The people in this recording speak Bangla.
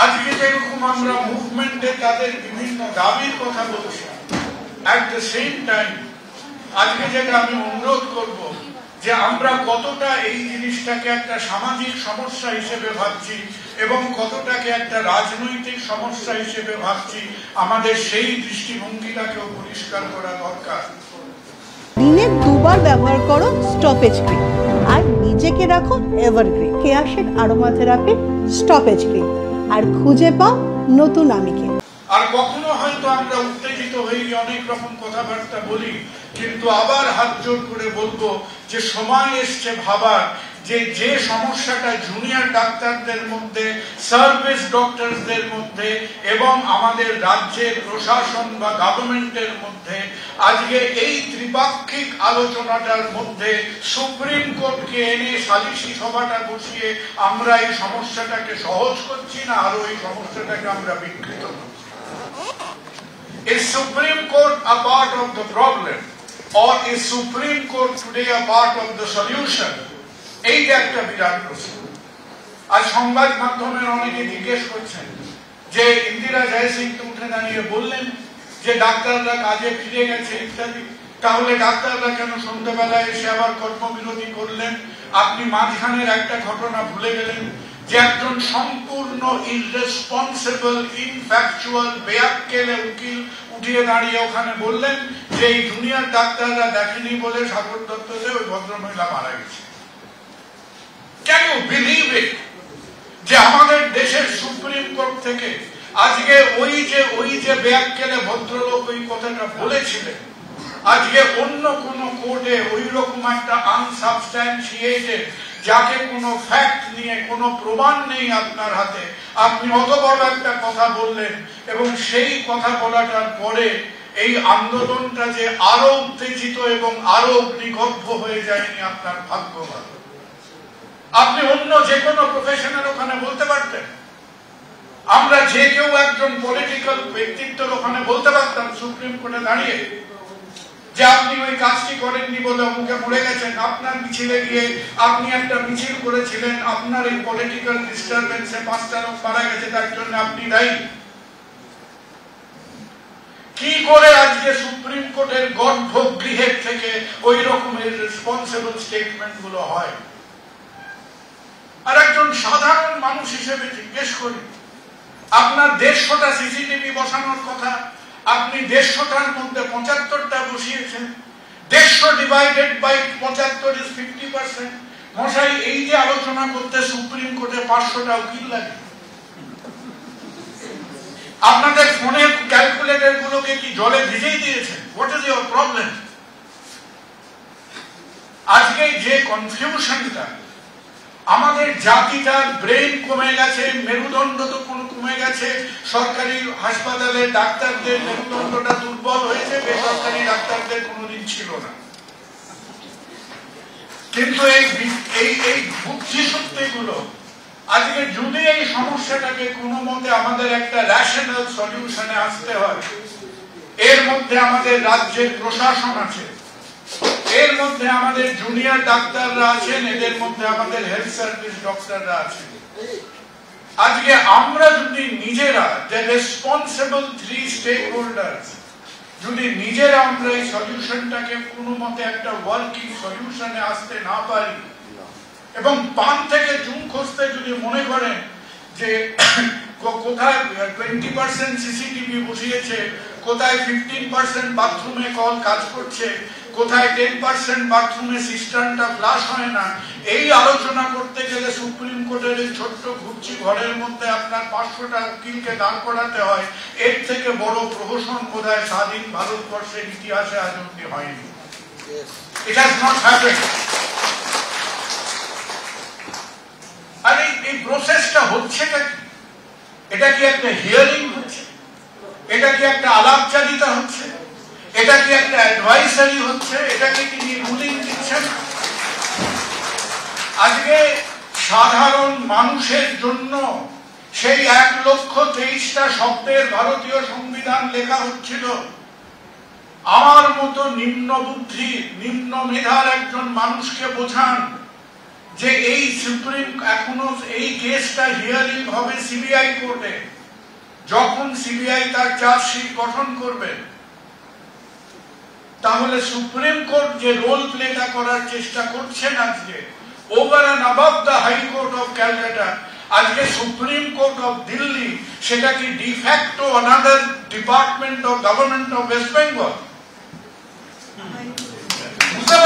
আজকে যেরকম আমরা মুভমেন্টে তাদের বিভিন্ন দাবির কথা বলছি, অ্যাট দ্য সেম টাইম আজকে যেটা আমি অনুরোধ করব যে আমরা কতটা এই জিনিসটাকে একটা সামাজিক সমস্যা হিসেবে ভাবছি এবং কতটাকে একটা রাজনৈতিক সমস্যা হিসেবে ভাবছি, আমাদের সেই দৃষ্টিভঙ্গিটাকেও পরিষ্কার করা দরকার। দিনে দুবার ব্যবহার করো স্টপেজ ক্রিম আর নিজেকে রাখো evergreen Keya Seth aroma therapy stoppage cream আর খুঁজে পাও নতুন আমিকে। আর কখনো হয়তো আমরা উত্তেজিত হয়ে অনেক রকম কথাবার্তা বলি, কিন্তু আবার হাত জোর করে বলবো যে সময় এসছে ভাবার যে সমস্যাটা জুনিয়র ডাক্তারদের মধ্যে, সার্ভিস ডক্টরদের মধ্যে এবং আমাদের রাজ্যের প্রশাসন বা গভর্নমেন্টের মধ্যে আজকে এই ত্রিপাক্ষিক আলোচনাটার মধ্যে সুপ্রিম কোর্টকে এনে সালিশি সভাটা বসিয়ে আমরা এই সমস্যাটাকে সহজ করছি না, আরো এই সমস্যাটাকে আমরা বিকৃত করছি। Is Supreme Court a part of the problem or is Supreme Court today a part of the solution? এইটা একটা বিরাট প্রশ্ন। আর সংবাদ মাধ্যমের অনেকে জিজ্ঞেস করছেন যে ইন্দিরা জয়সিং উঠে দাঁড়িয়ে বললেন যে ডাক্তাররা কাজে ফিরে গেছে ইত্যাদি, তাহলে ডাক্তাররা কেন সন্ধ্যাবেলায় এসে আবার কর্মবিরতি করলেন? আপনি মাঝখানের একটা ঘটনা ভুলে গেলেন যে একজন সম্পূর্ণ ইররেসপন্সিবল ইনফ্যাকচুয়াল বেয়াক্কেল উকিল উঠিয়ে দাঁড়িয়ে ওখানে বললেন যে এই জুনিয়র ডাক্তাররা দেখেনি বলে সাগর দত্ততে ওই ভদ্রমহিলা মারা গেছে। Can you believe it? যে আমাদের দেশের সুপ্রিম কোর্ট থেকে আজকে ওই যে বেয়াক্কেলে ভদ্রলোক ওই কথাটা বলেছিলেন, আজকে অন্য কোন কোর্টে ওই রকম একটা আনসাবস্ট্যান্টিয়েটেড, যাকে কোনো ফ্যাক্ট নিয়ে কোনো প্রমাণ নেই আপনার হাতে, আপনি অত বড় একটা কথা বললেন এবং সেই কথা বলাটার পরে এই আন্দোলনটা যে আরো উত্তেজিত এবং আরো অগ্নিগর্ভ হয়ে যায়নি, আপনার ভাগ্য ভালো। আপনি অন্য যে কোনো প্রফেশনের ওখানে বলতে পারতেন, আমরা যে কেউ একজন পলিটিক্যাল ব্যক্তিত্বের ওখানে বলতে পারতাম সুপ্রিম কোর্টে দাঁড়িয়ে যে আপনি ওই কাজটি করেননি বলে অমুকে মরে গেছেন, আপনার মিছিলে গিয়ে আপনি একটা মিছিল করেছিলেন, আপনার এই পলিটিক্যাল ডিস্টারবেন্সে 5টা লোক মারা গেছে, তার জন্য আপনি দায়ী। কি করে আজকে সুপ্রিম কোর্টের গর্ভগৃহের থেকে ওই রকমের রেসপন্সিবল স্টেটমেন্ট গুলো হয়? আর একজন সাধারণ মানুষ হিসেবে জিজ্ঞেস করি, আপনার 150টা সিসিটিভি বসানোর কথা, আপনি 150টার মধ্যে 75টা বসিয়েছেন। 150 ডিভাইডেড বাই 75 ইজ 50%। মশাই, এই যে আলোচনা করতে সুপ্রিম কোর্টে 500টা উকিল লাগে, আপনাদের ফোনের ক্যালকুলেটর গুলোকে কি জলে ভিজিয়ে দিয়েছেন? What is your problem? আজকে যে কনফিউশনটা, আমাদের জাতিটার ব্রেন কমে গেছে, মেরুদণ্ড তো কমে গেছে, সরকারি হাসপাতালে ডাক্তারদের মেরুদণ্ডটা দুর্বল হয়েছে, বেসরকারি ডাক্তারদের কোনোদিন ছিল না। কিন্তু এই বুদ্ধি শক্তিগুলো আজকে যদি এই সমস্যাটাকে কোনো মতে আমাদের একটা রেশনাল সলিউশনে আসতে হয়, এর মধ্যে আমাদের রাজ্যের প্রশাসন আছে, এর মধ্যে আমাদের জুনিয়র ডাক্তাররা আছেন, এদের মধ্যে আমাদের হেলথ সার্ভিস ডক্টররা আছেন। আজকে আমরা যদি নিজেরা, যে রেসপন্সিবল 3 স্টেক হোল্ডার্স, যদি নিজেরা আমরা এই সলিউশনটাকে কোনো মতে একটা ওয়ার্কিং সলিউশনে আসতে না পারি এবং পান থেকে চুন খসতে যদি মনে করেন যে কোথায় 20% সিসিটিভি বসিয়েছে, কোথায় 15% বাথরুমে কল কাজ করছে, কোথায় 10% বাথরুমে সিস্টেমটা ফ্লাশ হয় না, এই আলোচনা করতে গেলে সুপ্রিম কোর্টের এই ছোট্ট ঘুরছি ঘরের মধ্যে আপনার 500টা উকিলকে দাঁড় করাতে হয়। এর থেকে বড় প্রহসন বোধহয় স্বাধীন ভারতবর্ষের ইতিহাসে আজ অব্দি হয়নি। It has not happened. আর এই প্রসেসটা হচ্ছেটা কি? এটা কি একটা হিয়ারিং হচ্ছে? এটা কি একটা আলাপচারিতা হচ্ছে? এটা কি একটা অ্যাডভাইসারি হচ্ছে? এটাকে কি রুলিং দিচ্ছেন? আজকে সাধারণ মানুষের জন্য সেই 1,23,000টা শব্দের ভারতীয় সংবিধান লেখা হচ্ছিল। আমার মতো নিম্ন বুদ্ধি, নিম্ন মেধার একজন মানুষকে বোঝান যে এই সুপ্রিম এখনো এই কেসটা হিয়ারিং হবে সিবিআই কোর্টে, যখন সিবিআই তার চার্জশিট গঠন করবে। তাহলে সুপ্রিম কোর্ট যে রোল প্লেটা করার চেষ্টা করছেন আজকে, over and above the high court of Calcutta, আজকে সুপ্রিম কোর্ট অফ দিল্লি সেটা কি de facto another department of government of West Bengal? বুঝতে